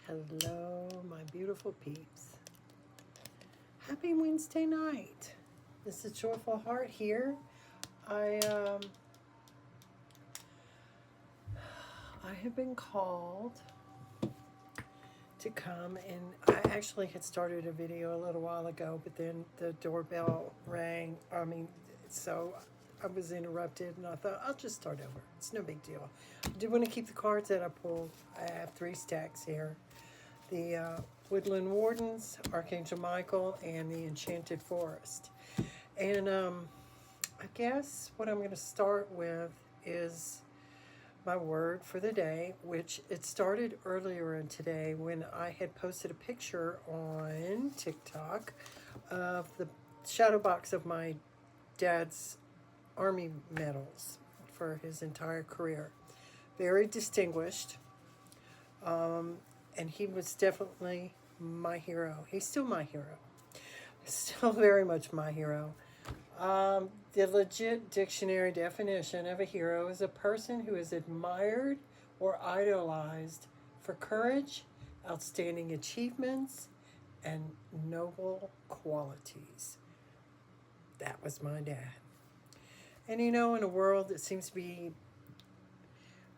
Hello, my beautiful peeps. Happy Wednesday night. This is Joyful Heart here. I have been called to come, and I actually had started a video a little while ago, but then the doorbell rang. So I was interrupted, and I thought I'll just start over. It's no big deal. I do want to keep the cards that I pulled. I have 3 stacks here. The Woodland Wardens, Archangel Michael, and the Enchanted Forest. And I guess what I'm going to start with is my word for the day, which it started earlier in today when I had posted a picture on TikTok of the shadow box of my dad's Army medals for his entire career. Very distinguished. And he was definitely my hero. He's still my hero. Still very much my hero. The legit dictionary definition of a hero is a person who is admired or idolized for courage, outstanding achievements, and noble qualities. That was my dad. And in a world that seems to be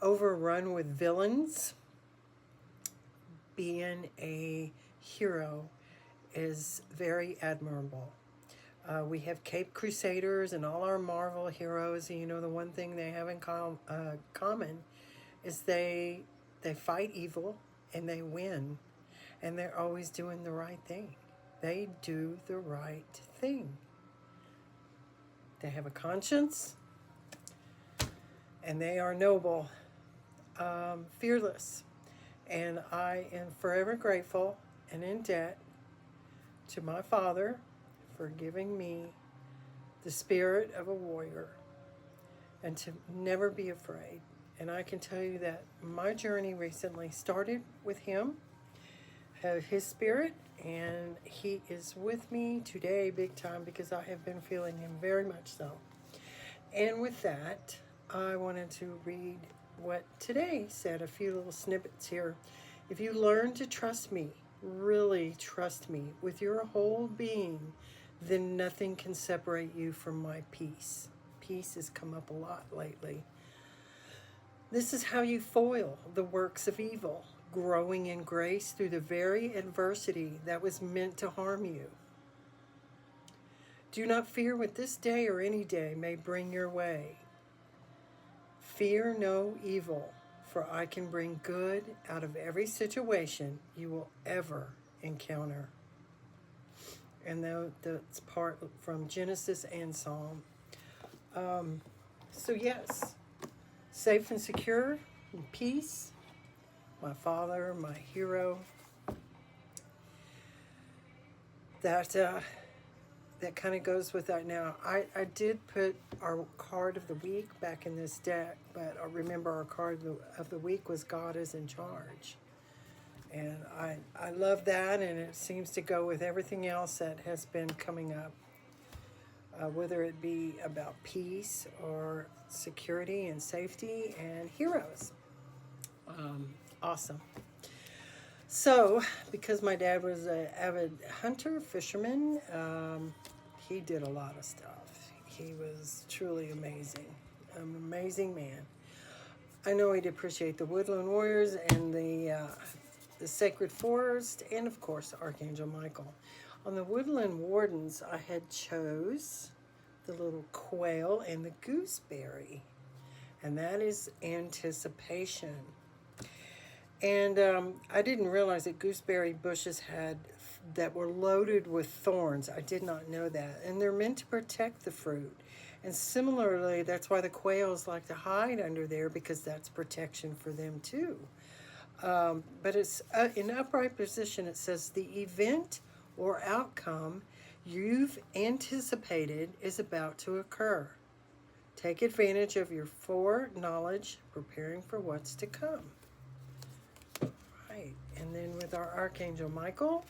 overrun with villains, being a hero is very admirable. We have Cape Crusaders and all our Marvel heroes. And, the one thing they have in common is they fight evil and they win. And they're always doing the right thing. They do the right thing. They have a conscience. And they are noble, fearless. And I am forever grateful and in debt to my father for giving me the spirit of a warrior and to never be afraid. And I can tell you that my journey recently started with him, his spirit, and he is with me today big time because I have been feeling him very much so. And with that, I wanted to read what today said, a few little snippets here. If you learn to trust me, really trust me with your whole being, then nothing can separate you from my peace. Peace has come up a lot lately. This is how you foil the works of evil, growing in grace through the very adversity that was meant to harm you. Do not fear what this day or any day may bring your way. Fear no evil, for I can bring good out of every situation you will ever encounter. And that's part from Genesis and Psalm. So yes, safe and secure, in peace, my father, my hero. That kind of goes with that. Now, I did put our card of the week back in this deck, but I remember our card of the week was God is in charge. And I love that, and it seems to go with everything else that has been coming up, whether it be about peace or security and safety and heroes. Awesome. So, because my dad was an avid hunter, fisherman, he did a lot of stuff. He was truly amazing, an amazing man. I know he'd appreciate the Woodland Warriors and the Sacred Forest, and of course Archangel Michael. On the Woodland Wardens, I had chose the little quail and the gooseberry, and that is anticipation. And I didn't realize that gooseberry bushes that were loaded with thorns. I did not know that. And they're meant to protect the fruit. And similarly, that's why the quails like to hide under there, because that's protection for them too. But it's in upright position. It says the event or outcome you've anticipated is about to occur. Take advantage of your foreknowledge, preparing for what's to come. Right. And then with our Archangel Michael,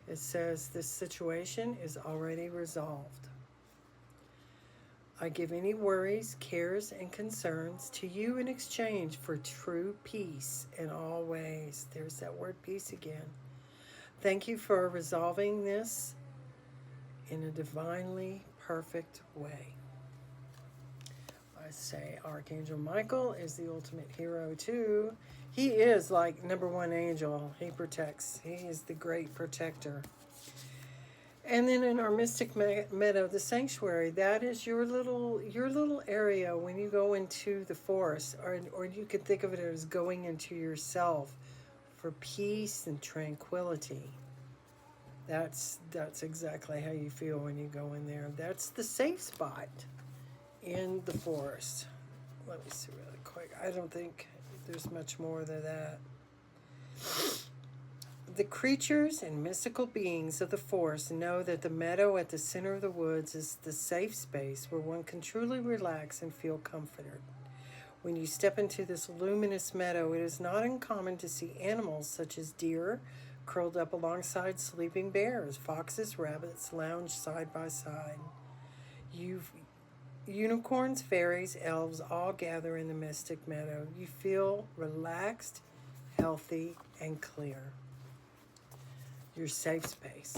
it says this situation is already resolved. I give any worries, cares, and concerns to you in exchange for true peace in all ways. There's that word peace again. Thank you for resolving this in a divinely perfect way. I say Archangel Michael is the ultimate hero too. He is like number one angel. He protects. He is the great protector. And then in our mystic meadow, the sanctuary, that is your little area when you go into the forest, or you could think of it as going into yourself for peace and tranquility. That's exactly how you feel when you go in there. That's the safe spot in the forest. Let me see really quick. I don't think there's much more than that. The creatures and mystical beings of the forest know that the meadow at the center of the woods is the safe space where one can truly relax and feel comforted. When you step into this luminous meadow, it is not uncommon to see animals such as deer curled up alongside sleeping bears, foxes, rabbits lounge side by side. Unicorns, fairies, elves all gather in the mystic meadow. You feel relaxed, healthy, and clear. Your safe space.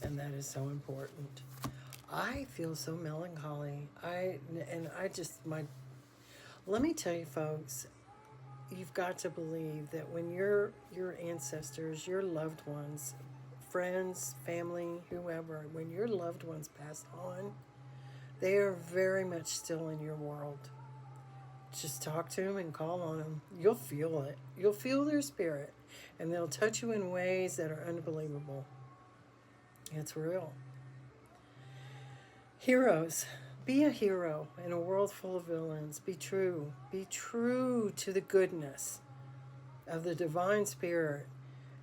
And that is so important. I feel so melancholy. Let me tell you folks, you've got to believe that when your ancestors, your loved ones, friends, family, whoever, when your loved ones pass on, they are very much still in your world. Just talk to them and call on them. You'll feel it. You'll feel their spirit. And they'll touch you in ways that are unbelievable. It's real. Heroes. Be a hero in a world full of villains. Be true. Be true to the goodness of the divine spirit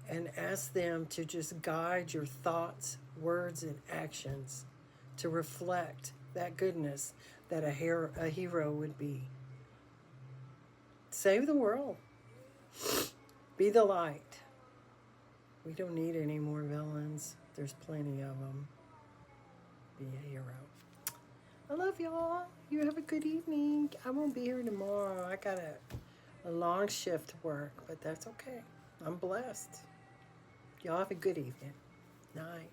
and ask them to just guide your thoughts, words, and actions to reflect that goodness that a hero would be. Save the world. Be the light. We don't need any more villains. There's plenty of them. Be a hero. I love y'all. You have a good evening. I won't be here tomorrow. I got a long shift to work, but that's okay. I'm blessed. Y'all have a good evening. Night.